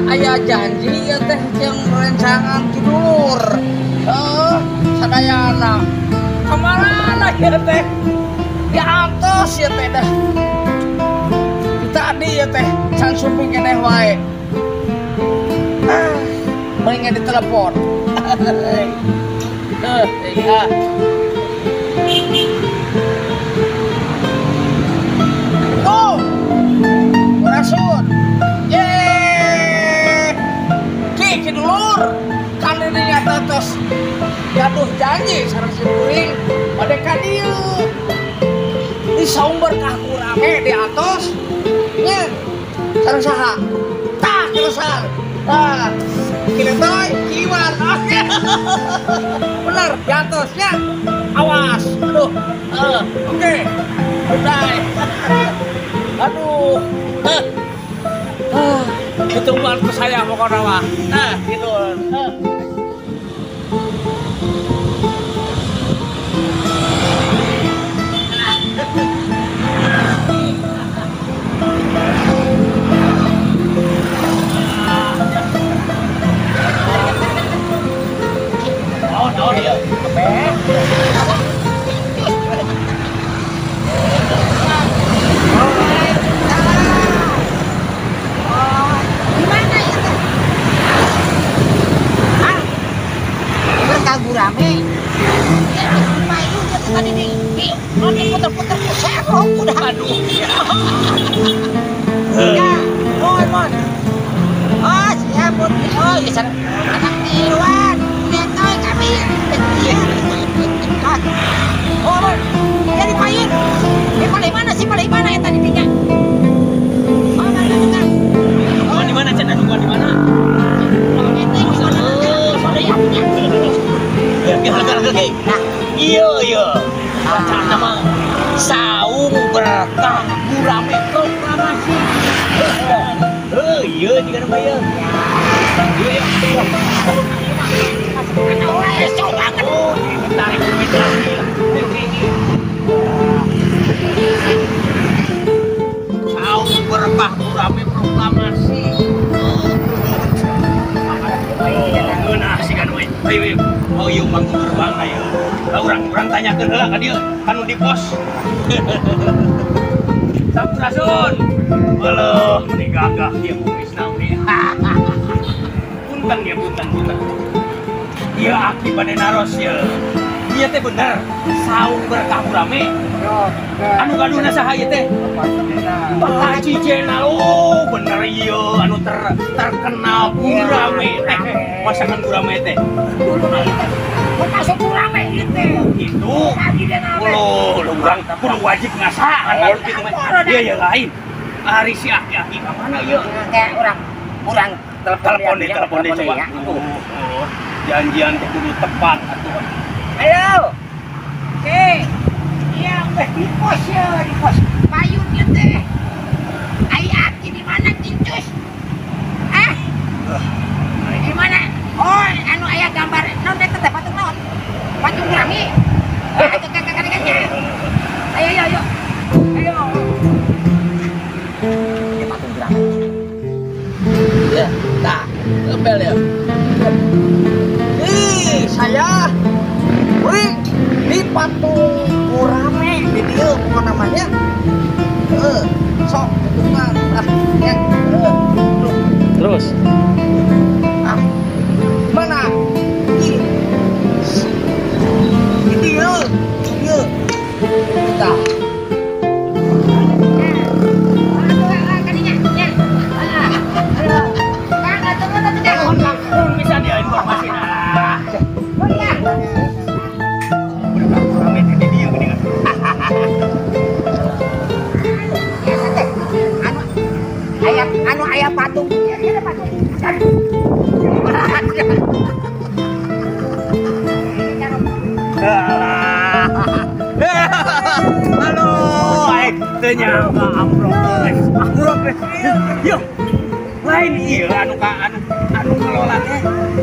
aya janji ya teh yang rencangan tidur. Sadayana kemana ya teh? Ya antos ya teh dah. Tadi ya teh can suping keneh wae. Mendingan ditelepon. Iya. Oh, Rasul. Yeay. Ki dulur. Kan ini nyata tos. Gaduh janji sareng si kuring. Pada ka dieu. Di saung berkah kurame di atos. Nya. Sareng saha? Tah kelesar. Tah. Kira toy, kiwan. Bener, di atasnya. Awas. Aduh. Oke. Udah. Aduh. Ketumuan ku saya pokoknya mah. Gitu. Oh dia. Rame. Ya, main dia tadi nih. Nanti puter-puter ke serong udah. Aduh. Ya, mon. Oh, siap, Bun. Oh, ya sana. Anak Iwan. Lihat toy kami. Oh, Bun. Jadi main. Paling mana yang tadi tinggal? Oh, mana juga. Oh, di mana Cen? Di mana? Iya. Macam nama saung berkah gurame proklamasi. Iya juga nama ya. Iya. Esok banget. Oh, tarik medali. Saung berkah gurame proklamasi. Nah, sih kan we. Ayo. Oh, iya manggung terbang ayo. Orang tanyakeun heula ka dieu, kanu di pos. Sampurasun. Heuh, meni gagah ieu kumisna meni. Punten. Ieu aki bade naros ieu. Ieu teh bener, saung berkah rame. Anu gaduna saha ieu teh? Pak Haji Jenal. Oh, bener ieu anu terkenal gurame teh. Masakan gurame teh. Masuk rame itu. Itu. Lu urang kudu wajib ngasaan kalau kitu mah. Ieu lain. Ari si aki-aki ka mana ieu? Kayak urang telepon deh coba. Janjian teh kudu tepat atuh. Ayo. Oke. Iya, udah di pos ya, di pos. Payun dia teh. Ai aki di mana Cincus? Di mana? Oh, anu aya gambar. Naon teh teh patung naon? Patung Grammy. Kakak-kakaknya. Ayo. Ini patung Grammy. Ya, tak. Lembel ya. Saya di patung Gurame di dia apa namanya? Sok ketungan ya. Terus mana? Ini dia. Kita bisa dia informasi anu aya patung. Iya ada patung. Halo, ternyata ambrok. Yuk, lain iya anu ngelola teh.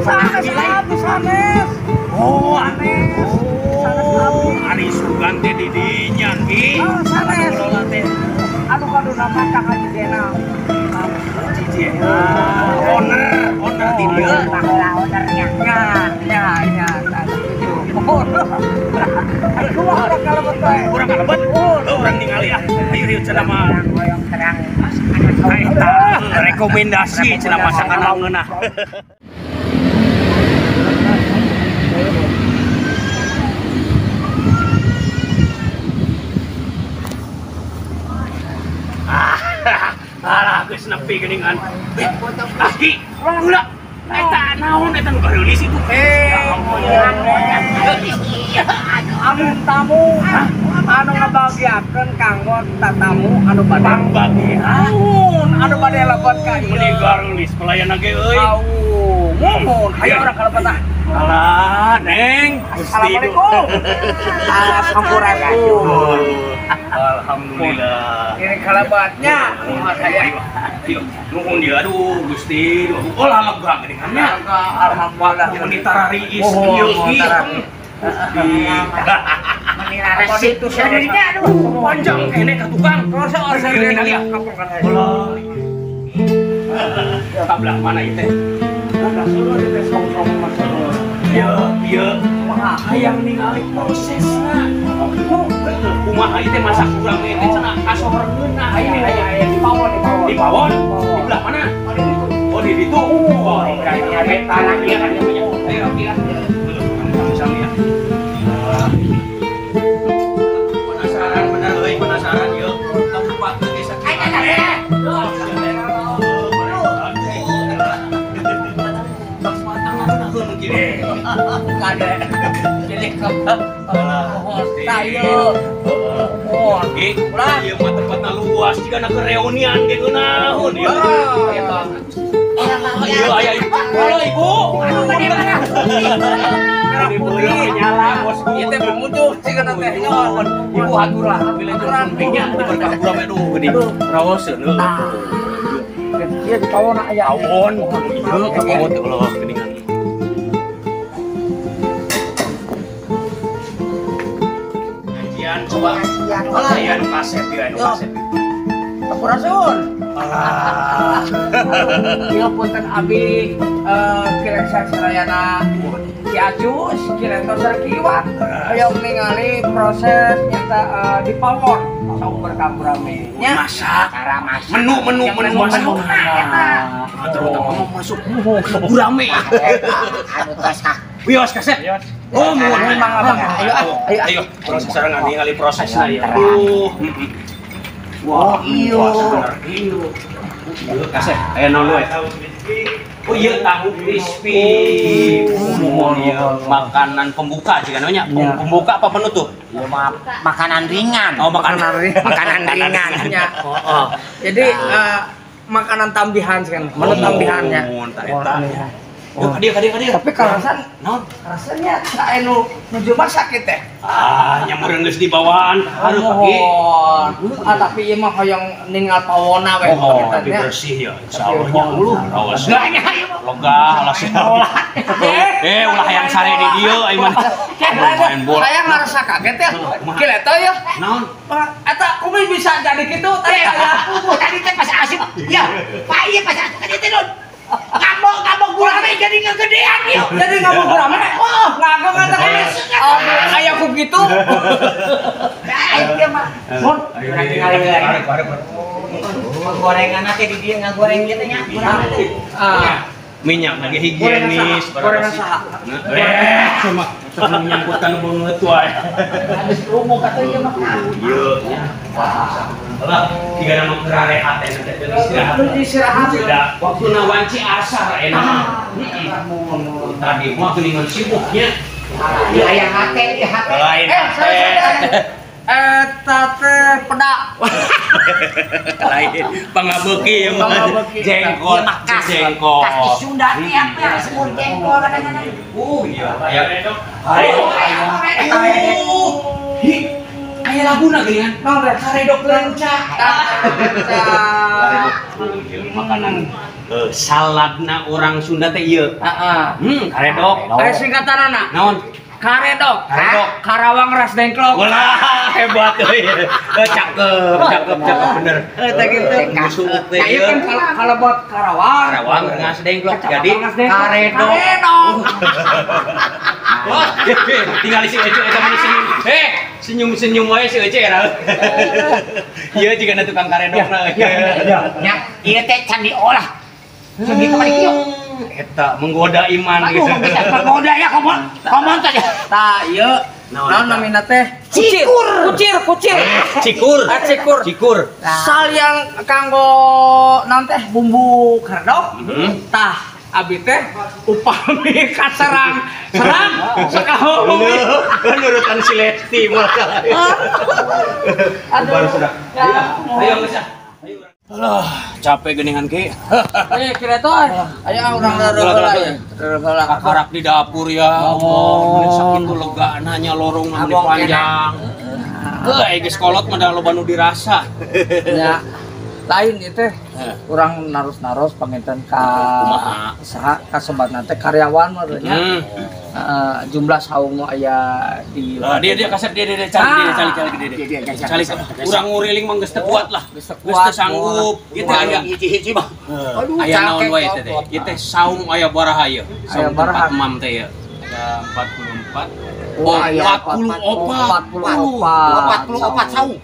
Sanes. Oh, Anes. Ari Sugan teh di dinya ki. Sanes ngelola teh. Anu kaduna mah Kang Haji Jenal. Haji Jenal. baheula ownernya. Ya, setuju. Kumaha kalau betul? Kurang kalebet. Urang ningali ah. Ayo cenah mah. Hoyong terang Eta rekomendasi cenah masakan aweunah. Alah, geus nepi geuningan. Aki, ulah. Eta naon eta nu gareulis itu? Anu tamu, anu ngabagiakeun kanggo tatamu anu bade. Pangbagian. Anu bade lepet ka ieu. Meni gareulis pelayan ge euy. Mohon, ayo orang kalau betah. Alah, Neng. Assalamualaikum. Sampurasun. Alhamdulillah. Ini kalabatnya, saya. Ayo, nuhun dia aduh Gusti. Olah lega geuningannya. Alhamdulillah. Mun ditarariis Oh, ieu tarari. menilai situ sadarinya aduh. panjang kene ka tukang. Masa order Gini dia kali ya. Tablah mana itu? Iya. Hayang ningali prosesna. Kumaha ieu teh masak urang teh cenah asoreunna. Aya di pawon. Di pawon? Di belah mana? Oh di ditu. Oh, Kayaknya beta lagi kan dia punya. ayo ya. Sami ya. Penasaran bener euy, penasaran yeuh. Tempat teh geus Kada. Jadi tayo. Mohon. Ulah, ieu mah tempatna luas, jigana ke reunian ge geunaheun ieu. Iya, aya ibu. Halo ibu. Ini beureum nyala bosku. Ieu teh memujuh cigana teh nyaon. Ibu haturlah wilujeng pentingnya berkah urang aduh geuning. Raoseun heuh. Ieu di pawon aya. Pawon. Ieu ka pawon teh ulah geuningan. Kajian coba. Aya nu kaset ya, nu kaset. Sampurasun. Alah. Ieu punten abi kirek sarayana Ki Ajus, kiretos sarkiwat. Hayang ningali proses nyata di pawon. Saumur kaprame. Masak. Cara masak. Menu masak. Terutama mau masuk gurame. Anu tasak. Wios kaset. Oh, mohon Abang. Ayo, proses serangan ningali prosesna ya. Wah, Iya. Kaset, aya naon we? Oh iya tahu crispy. Makanan pembuka jika namanya. Pembuka apa penutup? Ya mah makanan ringan. Oh, makanan ringan. Makanan ringan. Oh. Jadi makanan tambihan kan, menu tambihannya. Oh, dia. Tapi karasan, Naon? rasanya tak enu nuju masak teh. Nyameureun geus di bawaan. Hareup pagi. Tapi ieu mah hoyong ningal pawona we. Lebih bersih ya. Insyaallah nya uluh. Awas. Lega alas. Ulah hayang sare di dieu ai mah. Main bola. Saya ngerasa kaget ya. Kileto ya. Naon? Eta kumaha bisa jadi kitu teh aya. Tadi teh pas asip. Ya, Pak ieu pas asip tadi teh Don. Ngambok gurame jadi ngegedean yuk. Jadi ngabuk gurame. Oh, ngagok kata aya ku kitu. Ayo mah. Mon, gorengan teh di dieu ngagoreng ieu teh nya. Minyak lagi higienis. Gorengan saha? Cuma menyangkutkan banget wae. Habis rumo kata ieu mah. Ieu nya. Lah, tiga nama kerarehat teh istirahat. Istirahat Sudah waktu nawanci asar enak. Tadi mah geuningan sibuknya. Aya hate. Lain eta teh pedak. Lain pangabeuki ya mah. Pangabeuki. Jengkol, jengkol. Kaki Sunda teh apa sebut jengkol kadang-kadang. Iya, aya laguna geuningan. Karedok lenca. Makanan saladna orang Sunda teh ieu. Heeh. Karedok. Aya singkatanana. Naon? Karedok. Karedok. Karawang ras dengklok. Wah, hebat euy. Cakep bener. Eta gitu. Musuh teh Nah, ieu. kan kalau buat Karawang. Karawang rengas dengklok. Jadi Karedok. Wah, tinggal si Ece eta mah senyum. Senyum wae si Ece era. Ieu juga tukang karedokna. Ya, ieu teh can diolah. Segi kemari kieu. Eta menggoda iman Aduh, gitu. bisa menggoda ya komon teh. Tah ieu naon namina teh? Cikur. Kucir. Cikur. Cikur. Sal yang kanggo naon teh bumbu karedok. Tah abi teh upami kaserang sakaho. Nurutan si Lesti malah. Baru sudah. Ayo geus. Alah, capek geuningan ki. Kira tuh aya urang heula ya. Karak di dapur ya. Oh, sakitu lega nanya lorong nu panjang. Heuh, geus kolot mah da loba nu dirasa. Ya. Lain itu kurang naros-naros panginten ka saha kasebatna teh karyawan mah nya. Jumlah saung aya di dia kasep dia cali. Urang nguriling mah geus teu kuat lah. Geus teu sanggup. Ieu teh aya hiji-hiji mah. Aya naon wae teh. Ieu teh saung aya baraha ieu. Saung tempat emam teh ya. Ada 44. Oh, 44 saung.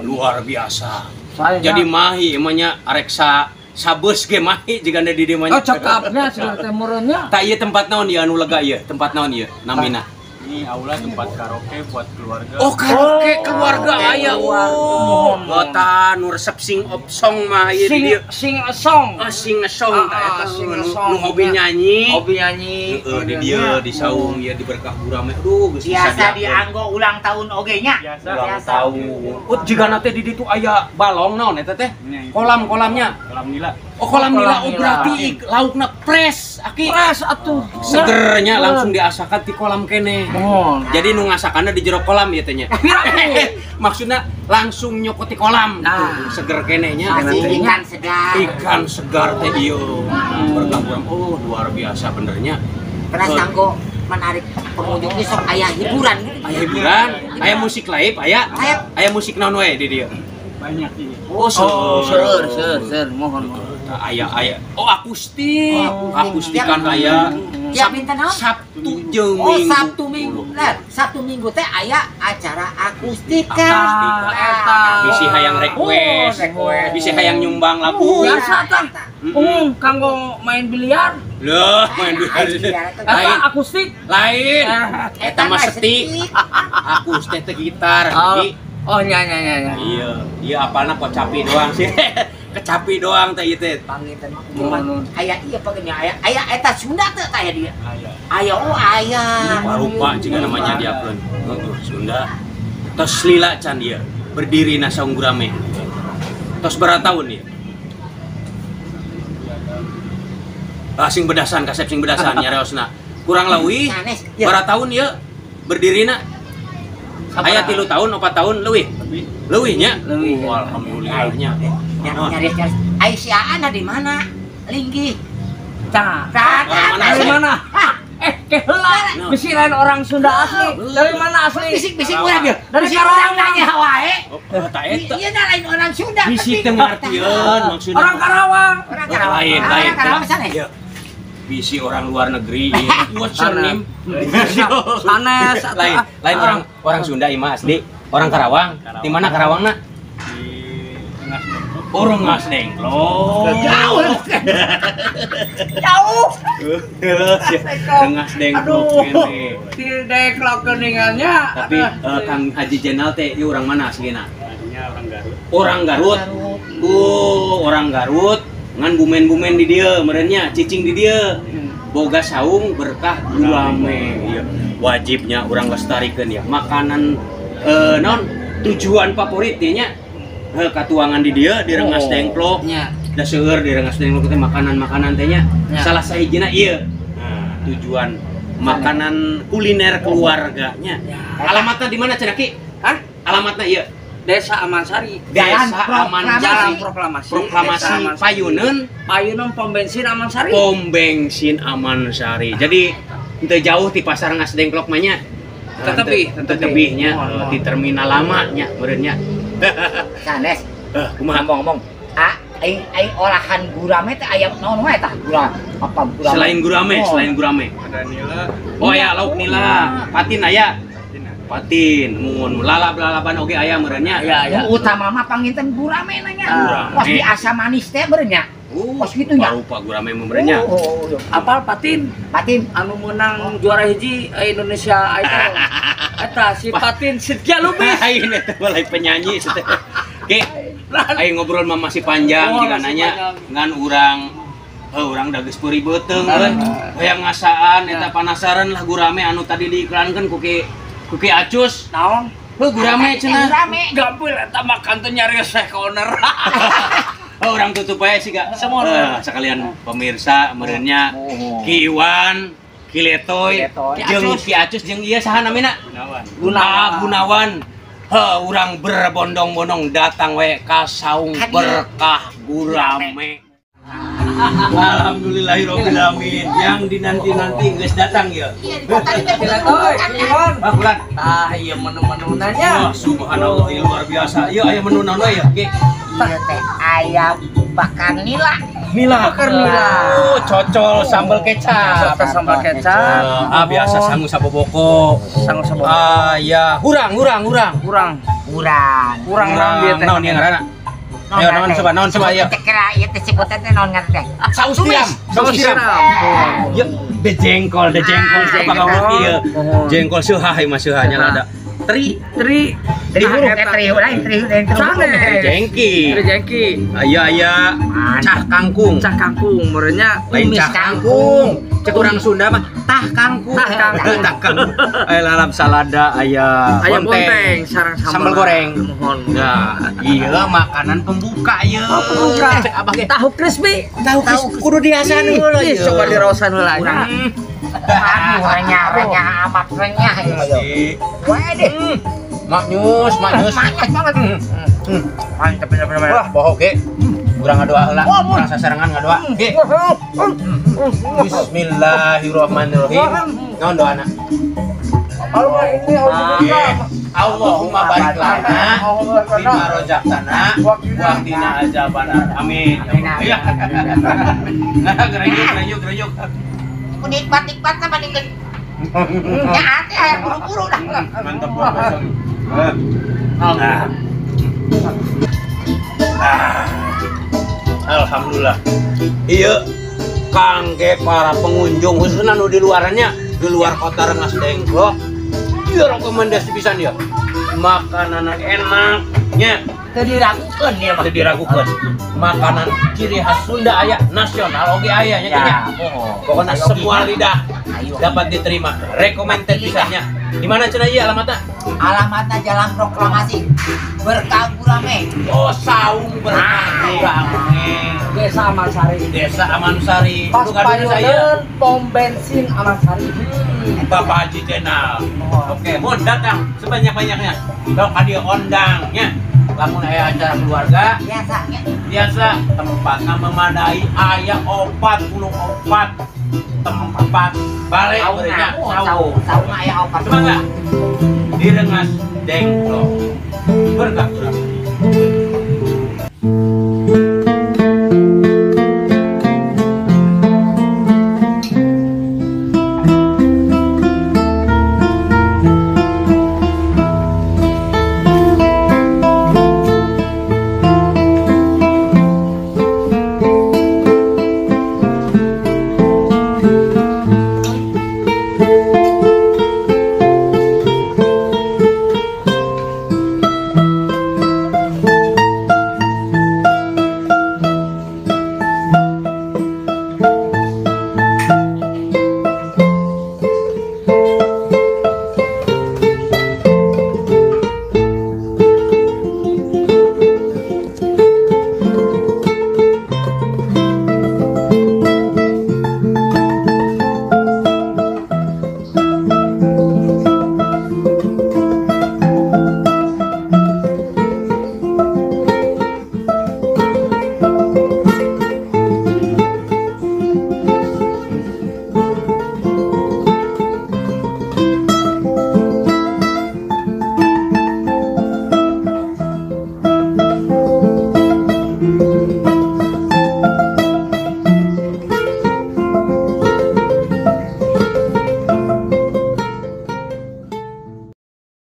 Luar biasa. Jadi mahi emangnya areksa sabus ge mahi jiga di dieu mah. Oh, cekapnya cenah teh meureunnya. Tah ieu tempat naon ieu anu lega ieu? Tempat naon ieu? Namina. Ini aula tempat karaoke buat keluarga. Oh, karaoke keluarga aya. Oh, gota nu resep sing of song mah ieu di dieu. Sing a song. Sing a song tah eta nu hobi nyanyi. Heeh, di dieu di saung ieu di berkah urang mah. Aduh, geus Biasa dianggo ulang tahun oge nya. ulang tahun. Oh, jigana teh di ditu aya balong naon eta teh? Kolam-kolamnya. Kolam nila. Oh, kolam nila. Oh, berarti laukna fresh. Aki Fresh atuh. segernya langsung diasakan di kolam kene. Jadi nu ngasakanna di jero kolam ya teh nya. Maksudnya langsung nyokoti kolam. Nah, seger kene nya. Ikan segar. Ikan segar teh ieu. Bergabung. Oh, luar biasa benernya. Keras kanggo menarik pengunjung ini sok aya hiburan gitu. Aya hiburan, aya musik live, aya musik naon wae di dieu. Banyak ini. Oh, seur, mohon. Aya. Oh, akustikan aya. Ya pinten naon? Sabtu jeung Oh, Minggu. Sabtu Minggu. Lah, Sabtu Minggu teh aya acara akustikan. Bisi hayang request. Bisi hayang nyumbang lagu. Biasa tah. Kanggo main biliar. Loh, main biliar. Lain. Akustik. Lain. Eta mah setik. Akustik teh gitar. Oh, nya. Iya apana kocapi doang sih. Kecapi doang teh ieu teh. Panginten aya ieu pagenya aya eta Sunda teh aya dia. Aya Rupa juga namanya diakeun. Heeh, Sunda. Tos lila can dia. Berdiri na saung gurame. Tos berapa tahun dia? Sing bedasan, kasep sing bedasan nyareosna. Kurang leuwih. Berapa tahun ieu berdirina? Aya 3 tahun, 4 tahun leuwih. Leuwih nya? Alhamdulillahnya. Nyari ai si Aan di mana? Linggih. Tah. Dari mana? Heula. Bisi lain orang Sunda asli. Dari mana asli? Bisik-bisik urang ya. Dari Karawang nanya wae. Eta eta. Ieu lain orang Sunda. Bisi teh ngartieun maksudna. Orang Karawang. Orang Karawang. Lain. Karawang sana. Bisi orang luar negeri. What's your name? Sanes. Lain orang Sunda ieu mah asli. Orang Karawang. Di mana Karawangna? Di Rengas Dengklok. Rengas Dengklok. Jauh. Rengas Dengklok kene. Di Dengklok geuningannya. Tapi Kang Haji Jenal teh ieu urang mana aslina? Tadinya orang Garut. Orang Garut. Orang Garut. Ngan bumen-bumen di dieu meureunnya, cicing di dieu. Boga saung berkah gurame. Ieu wajibnya urang lestarikeun ya. Makanan naon tujuan favorit nya katuangan di dieu di Rengas Dengklok. Nya. Da seueur di Rengas Dengklok teh makanan-makanan teh nya. Salah sahijina ieu. Tujuan makanan kuliner keluarganya. Alamatnya di mana cenah Ki? Hah? Alamatnya ieu. Desa Amansari. Desa Amansari. Jalan Proklamasi. Proklamasi Payuneun. Pom bensin Amansari. Pom bensin Amansari. Jadi Teu jauh ti pasar Ngas Dengklok mah nya. Tetebihnya di terminal lama nya meureun nya. Sanes. Kumaha Ngomong-ngomong. Aing olahan gurame teh aya naon wae tah gula apa gurame? Selain gurame. Ada nila. Oh ya lauk nila, patin aya. Patin, mun lalab-lalaban oge aya meureun nya. Ya. Utama mah panginten gurame nanya. Gurame. Pos di asa manis teh meureun nya. Pos kitu nya. Rupa gurame meureun nya. Apal Patin anu menang juara hiji Indonesia Idol. Eta si Patin Sidkia Lubis. Aing eta balai penyanyi teh. Oke. Aing ngobrol mah masih panjang jika nanya ngan urang da geus peuri beuteung hoyong ngasaan eta panasaran lah gurame anu tadi diiklankeun ku Ki Acus. Naon? Gurame cenah. Gampil eta mah kantor nyarios owner. Orang tutup aja sih gak semua sekalian pemirsa merenya Ki Iwan, Ki Letoy, jeung Ki Acus jeung ieu saha namina? Gunawan. Urang berbondong-bondong datang we ka saung berkah gurame. Alhamdulillahirabbil alamin. Yang dinanti-nanti geus datang ya. Letoy, Iwan. Bulan. Ieu menu-menu nanya. Subhanallah luar biasa. Ieu aya menu naon ya, Ki? Ieu teh aya bakar nila. Bakar nila. Cocol sambal kecap. Sambal kecap. Biasa sangu saboboko. Ya, hurang. Kurang naon dia teh? Naon ieu ngaranna? Ayo naon coba ya. Teh kira ieu teh sebutan teh naon ngaran teh? Saus tiram. Yuk, jengkol apa kamu ieu. Jengkol seuha mah seuhanya ada. Teri jengki. Aya cah kangkung merenya lain cah kangkung. Cek urang Sunda mah tah kangkung. Aya lalap salada, aya bonteng sareng sambal goreng. Mohon. Nah, iya makanan pembuka ieu. Abah ge tahu crispy. Kudu diasan heula ieu. Coba diraosan heula. Aduh, renyah amat renyah ieu. Wae deh. Maknyus. Mantap bener-bener. Wah, bohong ge. Urang ngadoa heula, urang sasarangan ngadoa. Ge. Bismillahirrahmanirrahim. Naon doana? Allahumma barik lana bima rozaqtana wa qina azabannar. Amin. Iya. Gerayuk. Nikmat sama nikmat. Ya ate aya buru-buru dah. Mantap banget. Alhamdulillah. Iya, kangge para pengunjung khususnya nu di luarannya, di luar kota Rengas Dengklok. Iya rekomendasi pisan ya. Makanan enaknya. Teu diragukeun dia mah. Teu diragukeun. Makanan ciri khas Sunda aya, nasional oge aya nya nya. Pokoknya semua lidah dapat diterima. Recommended pisannya. Di mana cenah ieu alamatna? Alamatna Jalan Proklamasi Berkah Gurame. Oh, saung berkah gurame. Desa Amansari. Pas payunan pom bensin Amansari. Bapak Haji Jenal. Oke, mun datang sebanyak-banyaknya. Dok hadiah ondangnya. Lamun aya acara keluarga, biasa tempatnya memadai, aya 44 tempat balik berenya saung aya 4. Coba enggak? Di Rengas Dengklok. Berkah kurang.